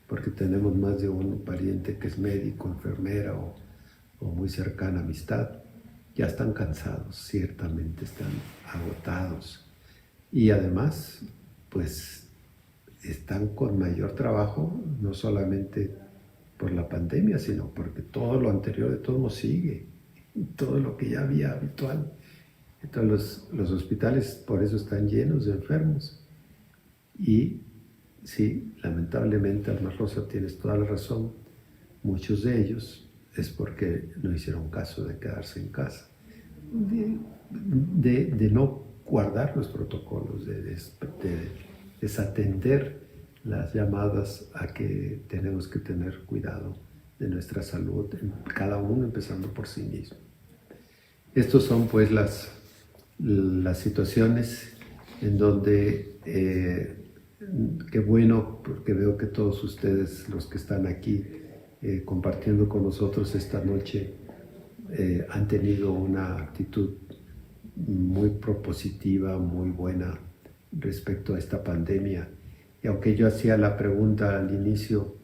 S1: porque tenemos más de un pariente que es médico, enfermera o muy cercana amistad, ya están cansados, ciertamente están agotados. Y además, pues, están con mayor trabajo, no solamente por la pandemia, sino porque todo lo anterior de todo sigue, todo lo que ya había habitual. Entonces los hospitales por eso están llenos de enfermos. Y sí, lamentablemente, Alma Rosa, tienes toda la razón, muchos de ellos es porque no hicieron caso de quedarse en casa, de no guardar los protocolos, de desatender las llamadas a que tenemos que tener cuidado de nuestra salud, cada uno empezando por sí mismo. Estos son pues las situaciones en donde, qué bueno, porque veo que todos ustedes, los que están aquí compartiendo con nosotros esta noche, han tenido una actitud muy propositiva, muy buena respecto a esta pandemia. Y aunque yo hacía la pregunta al inicio,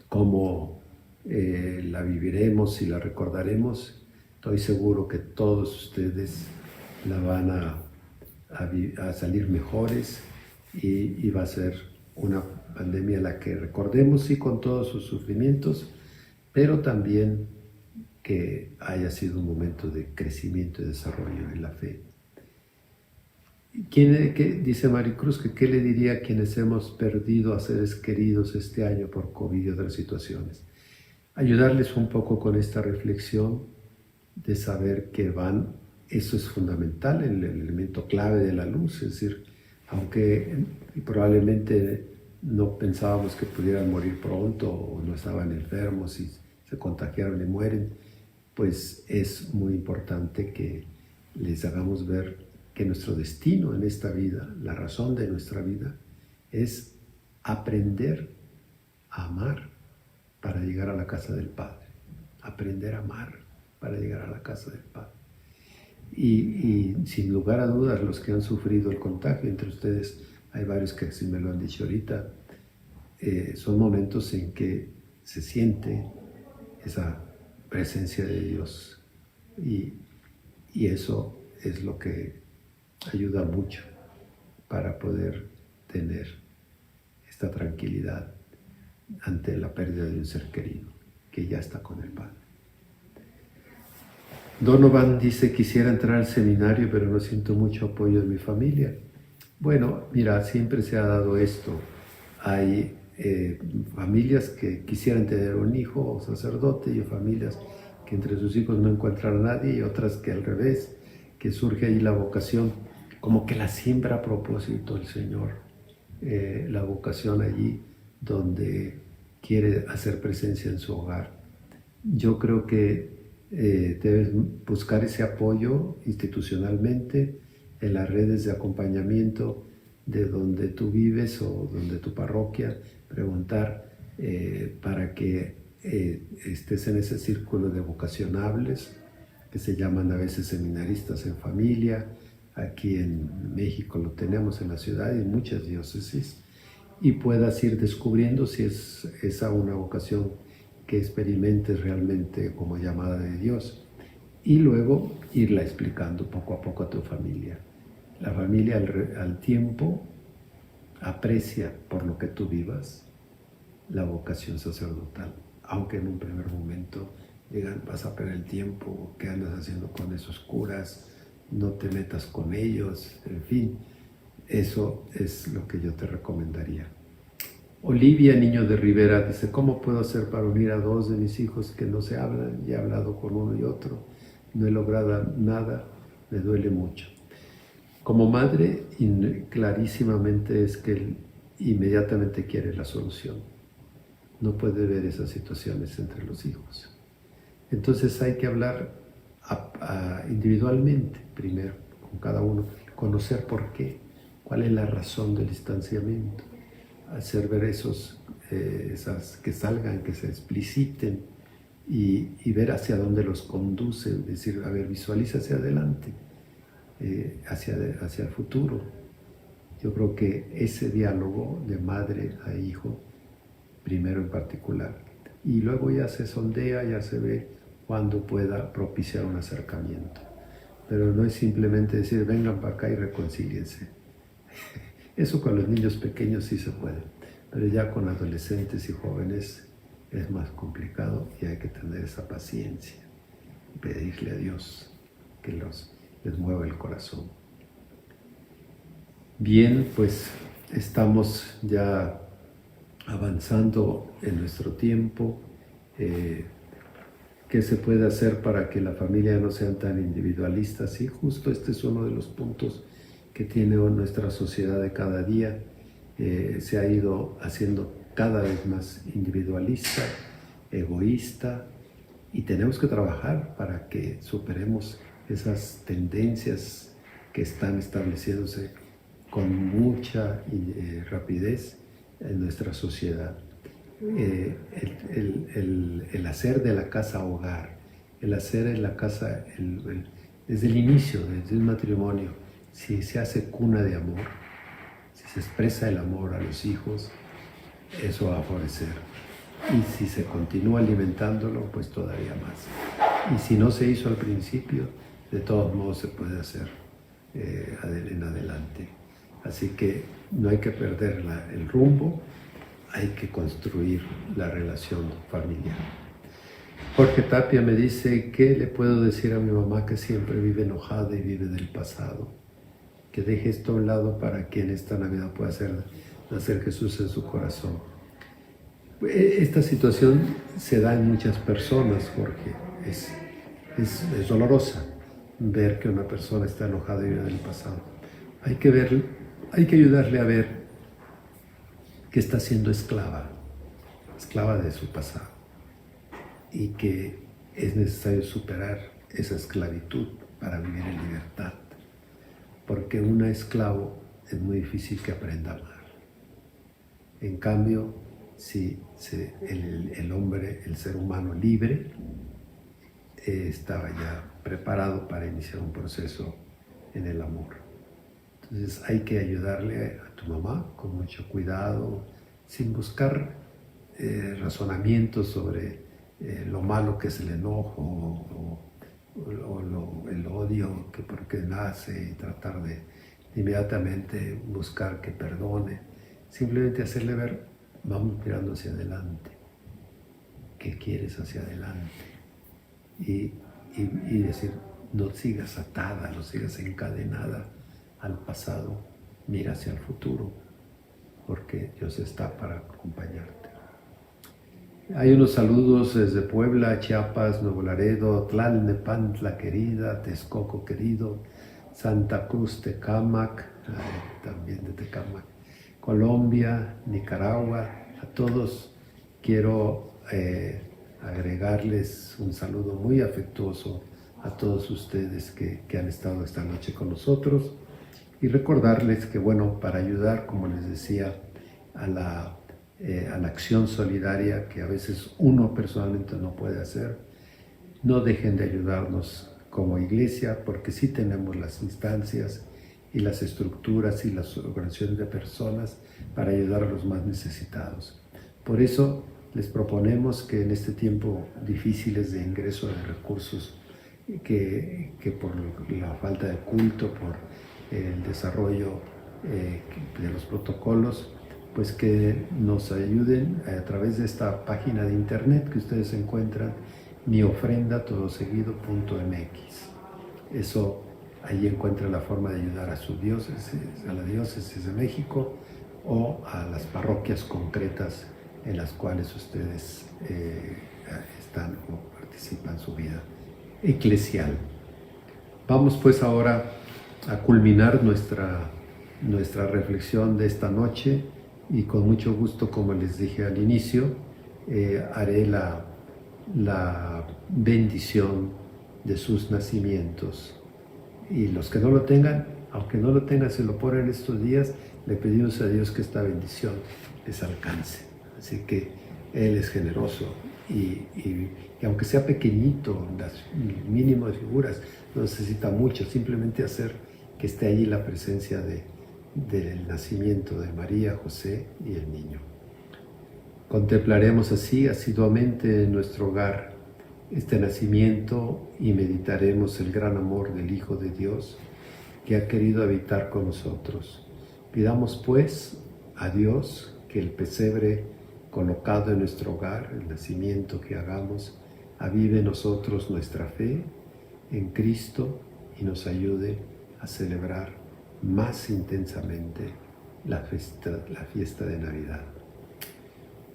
S1: ¿cómo la viviremos y la recordaremos? Estoy seguro que todos ustedes la van a salir mejores y va a ser una pandemia la que recordemos, sí, con todos sus sufrimientos, pero también que haya sido un momento de crecimiento y desarrollo en la fe. Dice Maricruz que qué le diría a quienes hemos perdido a seres queridos este año por COVID y otras situaciones. Ayudarles un poco con esta reflexión de saber que eso es fundamental, el elemento clave de la luz, es decir, aunque probablemente no pensábamos que pudieran morir pronto o no estaban enfermos y se contagiaron y mueren, pues es muy importante que les hagamos ver que nuestro destino en esta vida, la razón de nuestra vida, es aprender a amar para llegar a la casa del Padre. Aprender a amar para llegar a la casa del Padre. Y sin lugar a dudas, los que han sufrido el contagio, entre ustedes hay varios que sí me lo han dicho ahorita, son momentos en que se siente esa presencia de Dios y eso es lo que ayuda mucho para poder tener esta tranquilidad ante la pérdida de un ser querido que ya está con el Padre. Donovan dice, quisiera entrar al seminario, pero no siento mucho apoyo de mi familia. Bueno, mira, siempre se ha dado esto. Hay familias que quisieran tener un hijo o sacerdote y familias que entre sus hijos no encuentran a nadie y otras que al revés, que surge ahí la vocación, como que la siembra a propósito el Señor, la vocación allí donde quiere hacer presencia en su hogar. Yo creo que debes buscar ese apoyo institucionalmente en las redes de acompañamiento de donde tú vives o donde tu parroquia, preguntar para que estés en ese círculo de vocacionables que se llaman a veces seminaristas en familia. Aquí en México lo tenemos en la ciudad y en muchas diócesis, y puedas ir descubriendo si es esa una vocación que experimentes realmente como llamada de Dios, y luego irla explicando poco a poco a tu familia. La familia al tiempo aprecia por lo que tú vivas la vocación sacerdotal, aunque en un primer momento llegan, vas a perder el tiempo, ¿qué andas haciendo con esos curas? No te metas con ellos, en fin, eso es lo que yo te recomendaría. Olivia Niño de Rivera dice, ¿cómo puedo hacer para unir a dos de mis hijos que no se hablan? Ya he hablado con uno y otro, no he logrado nada, me duele mucho. Como madre, clarísimamente es que él inmediatamente quiere la solución. No puede ver esas situaciones entre los hijos. Entonces hay que hablar individualmente, primero, con cada uno, conocer por qué, cuál es la razón del distanciamiento, hacer ver esas que salgan, que se expliciten y ver hacia dónde los conduce, decir, a ver, visualiza hacia adelante, hacia el futuro. Yo creo que ese diálogo de madre a hijo, primero en particular, y luego ya se sondea, ya se ve cuándo pueda propiciar un acercamiento. Pero no es simplemente decir, vengan para acá y reconcíliense. Eso con los niños pequeños sí se puede, pero ya con adolescentes y jóvenes es más complicado y hay que tener esa paciencia y pedirle a Dios que les mueva el corazón. Bien, pues estamos ya avanzando en nuestro tiempo. ¿Qué se puede hacer para que la familia no sean tan individualistas? Y justo este es uno de los puntos que tiene nuestra sociedad de cada día. Se ha ido haciendo cada vez más individualista, egoísta, y tenemos que trabajar para que superemos esas tendencias que están estableciéndose con mucha rapidez en nuestra sociedad. El hacer de la casa hogar, el hacer en la casa, desde el inicio, desde un matrimonio, si se hace cuna de amor, si se expresa el amor a los hijos, eso va a florecer. Y si se continúa alimentándolo, pues todavía más. Y si no se hizo al principio, de todos modos se puede hacer en adelante. Así que no hay que perder el rumbo, hay que construir la relación familiar. Jorge Tapia me dice, ¿qué le puedo decir a mi mamá que siempre vive enojada y vive del pasado? Que deje esto a un lado para que en esta Navidad pueda nacer Jesús en su corazón. Esta situación se da en muchas personas, Jorge. Es dolorosa ver que una persona está enojada y vive del pasado. Hay que ayudarle a ver que está siendo esclava de su pasado, y que es necesario superar esa esclavitud para vivir en libertad, porque un esclavo es muy difícil que aprenda a amar. En cambio, si el hombre, el ser humano libre, estaba ya preparado para iniciar un proceso en el amor. Entonces hay que ayudarle a tu mamá con mucho cuidado, sin buscar razonamientos sobre lo malo que es el enojo o el odio que porque nace, y tratar de inmediatamente buscar que perdone. Simplemente hacerle ver, vamos mirando hacia adelante, ¿qué quieres hacia adelante? Y decir, no sigas atada, no sigas encadenada al pasado, mira hacia el futuro, porque Dios está para acompañarte. Hay unos saludos desde Puebla, Chiapas, Nuevo Laredo, Tlalnepantla querida, Texcoco querido, Santa Cruz, Tecámac, también de Tecámac, Colombia, Nicaragua. A todos quiero agregarles un saludo muy afectuoso a todos ustedes que han estado esta noche con nosotros, y recordarles que, bueno, para ayudar, como les decía, a la acción solidaria que a veces uno personalmente no puede hacer, no dejen de ayudarnos como iglesia, porque sí tenemos las instancias y las estructuras y las organizaciones de personas para ayudar a los más necesitados. Por eso les proponemos que en este tiempo difíciles de ingreso de recursos, que por la falta de culto, por el desarrollo de los protocolos, pues que nos ayuden a través de esta página de internet que ustedes encuentran miofrendatodoseguido.mx. Eso, ahí encuentra la forma de ayudar a su diócesis, a la diócesis de México o a las parroquias concretas en las cuales ustedes están o participan en su vida eclesial. Vamos pues ahora a culminar nuestra reflexión de esta noche y con mucho gusto, como les dije al inicio, haré la bendición de sus nacimientos. Y los que no lo tengan, aunque no lo tengan, se lo ponen estos días, le pedimos a Dios que esta bendición les alcance. Así que Él es generoso y aunque sea pequeñito, el mínimo de figuras, no necesita mucho, simplemente hacer que esté allí la presencia del nacimiento de María, José y el niño. Contemplaremos así asiduamente en nuestro hogar este nacimiento y meditaremos el gran amor del Hijo de Dios que ha querido habitar con nosotros. Pidamos pues a Dios que el pesebre colocado en nuestro hogar, el nacimiento que hagamos, avive en nosotros nuestra fe en Cristo y nos ayude a celebrar más intensamente la fiesta de Navidad.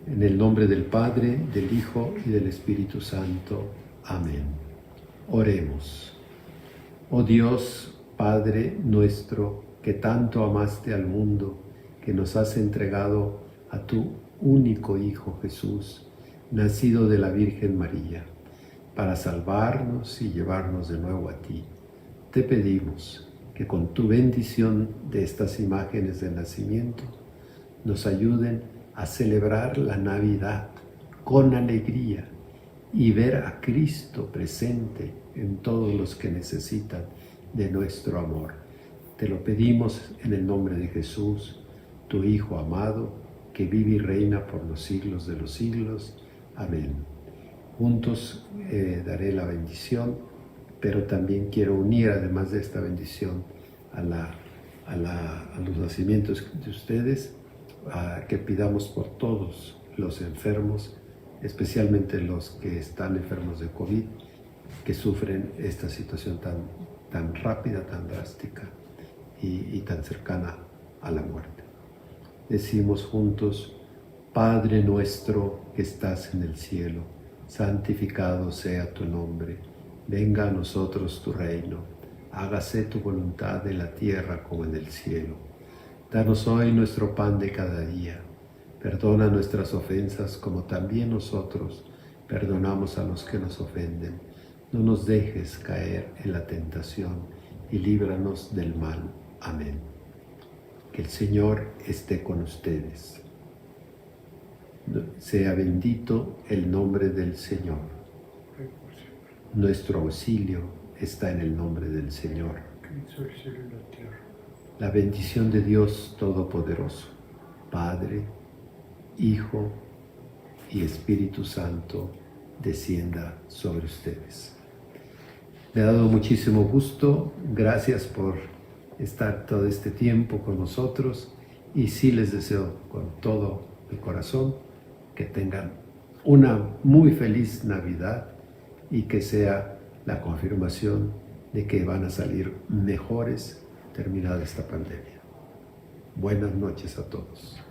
S1: En el nombre del Padre, del Hijo y del Espíritu Santo. Amén. Oremos. Oh Dios, Padre nuestro, que tanto amaste al mundo, que nos has entregado a tu único Hijo Jesús, nacido de la Virgen María, para salvarnos y llevarnos de nuevo a ti. Te pedimos que con tu bendición de estas imágenes del nacimiento nos ayuden a celebrar la Navidad con alegría y ver a Cristo presente en todos los que necesitan de nuestro amor. Te lo pedimos en el nombre de Jesús, tu Hijo amado, que vive y reina por los siglos de los siglos. Amén. Juntos daré la bendición, pero también quiero unir, además de esta bendición, a los nacimientos de ustedes, que pidamos por todos los enfermos, especialmente los que están enfermos de COVID, que sufren esta situación tan rápida, tan drástica y tan cercana a la muerte. Decimos juntos: Padre nuestro que estás en el cielo, santificado sea tu nombre, venga a nosotros tu reino, hágase tu voluntad en la tierra como en el cielo. Danos hoy nuestro pan de cada día, perdona nuestras ofensas como también nosotros perdonamos a los que nos ofenden. No nos dejes caer en la tentación y líbranos del mal. Amén. Que el Señor esté con ustedes. Sea bendito el nombre del Señor. Nuestro auxilio está en el nombre del Señor. La bendición de Dios Todopoderoso, Padre, Hijo y Espíritu Santo, descienda sobre ustedes. Me ha dado muchísimo gusto. Gracias por estar todo este tiempo con nosotros y sí les deseo con todo el corazón que tengan una muy feliz Navidad y que sea la confirmación de que van a salir mejores terminada esta pandemia. Buenas noches a todos.